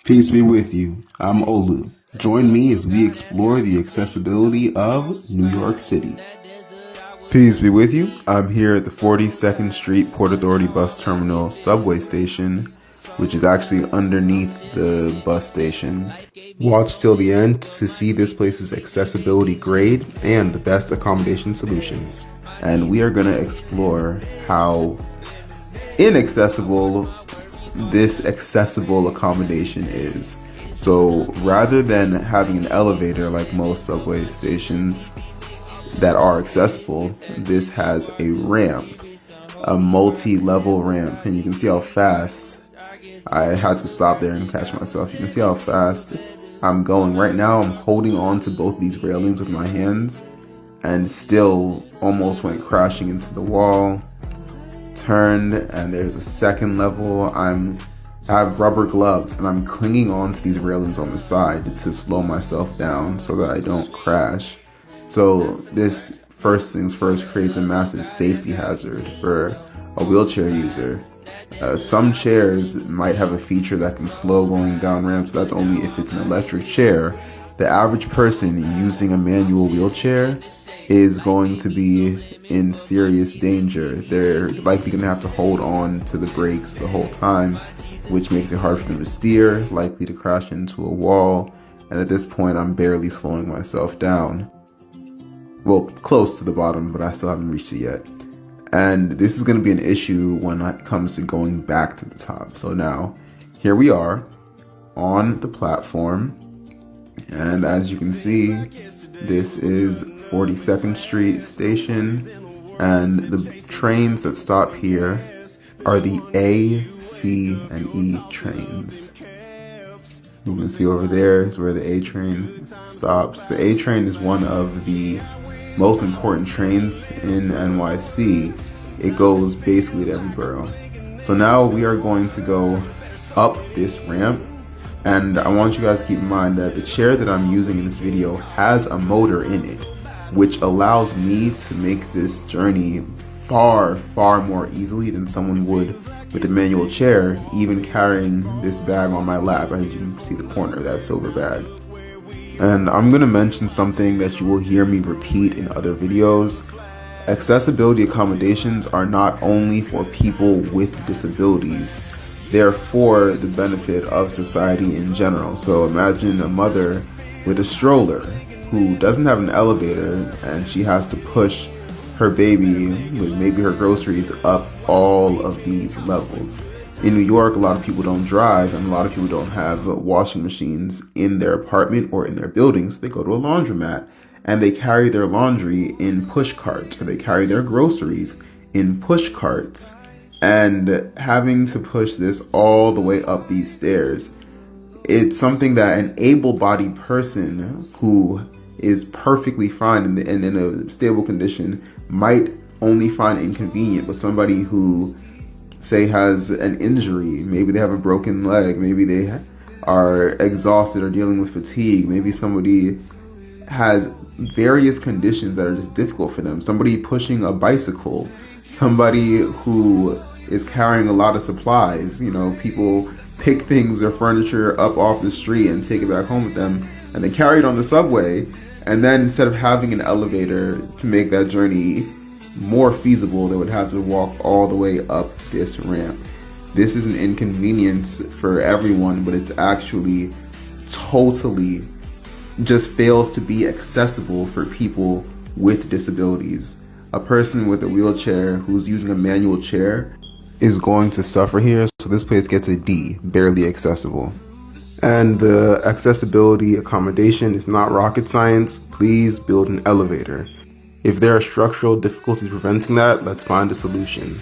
Peace be with you. I'm OLU. Join me as we explore the accessibility of New York City. Peace be with you. I'm here at the 42nd Street Port Authority Bus Terminal subway station, which is actually underneath the bus station. Watch till the end to see this place's accessibility grade and the best accommodation solutions. And we are going to explore how inaccessible this accessible accommodation is. So rather than having an elevator like most subway stations that are accessible, this has a ramp, a multi-level ramp, and you can see how fast I had to stop there and catch myself. You can see how fast I'm going. Right now I'm holding on to both these railings with my hands and still almost went crashing into the wall. Turned, and there's a second level. I have rubber gloves and I'm clinging on to these railings on the side to slow myself down so that I don't crash. So this, first things first, creates a massive safety hazard for a wheelchair user. Some chairs might have a feature that can slow going down ramps. That's only if it's an electric chair. The average person using a manual wheelchair is going to be in serious danger. They're likely going to have to hold on to the brakes the whole time, which makes it hard for them to steer, likely to crash into a wall, and at this point I'm barely slowing myself down. Well, close to the bottom, but I still haven't reached it yet. And this is going to be an issue when it comes to going back to the top. So now, here we are on the platform, and as you can see, this is 42nd Street Station, and the trains that stop here are the A, C, and E trains. You can see over there is where the A train stops. The A train is one of the most important trains in NYC. It goes basically to every borough. So now we are going to go up this ramp, and I want you guys to keep in mind that the chair that I'm using in this video has a motor in it, which allows me to make this journey far more easily than someone would with a manual chair, even carrying this bag on my lap. As you can see the corner of that silver bag. And I'm going to mention something that you will hear me repeat in other videos. Accessibility accommodations are not only for people with disabilities, they're for the benefit of society in general. So imagine a mother with a stroller who doesn't have an elevator and she has to push her baby with maybe her groceries up all of these levels. In New York, a lot of people don't drive and a lot of people don't have washing machines in their apartment or in their buildings. They go to a laundromat and they carry their laundry in push carts, or they carry their groceries in push carts. And having to push this all the way up these stairs, it's something that an able-bodied person who is perfectly fine and in a stable condition might only find inconvenient, but somebody who, say, has an injury, maybe they have a broken leg, maybe they are exhausted or dealing with fatigue, maybe somebody has various conditions that are just difficult for them, somebody pushing a bicycle, somebody who is carrying a lot of supplies. You know, people pick things or furniture up off the street and take it back home with them, and they carry it on the subway, and then instead of having an elevator to make that journey more feasible, they would have to walk all the way up this ramp. This is an inconvenience for everyone, but it's actually totally just fails to be accessible for people with disabilities. A person with a wheelchair who's using a manual chair is going to suffer here, so this place gets a D, barely accessible. And the accessibility accommodation is not rocket science. Please build an elevator. If there are structural difficulties preventing that, let's find a solution.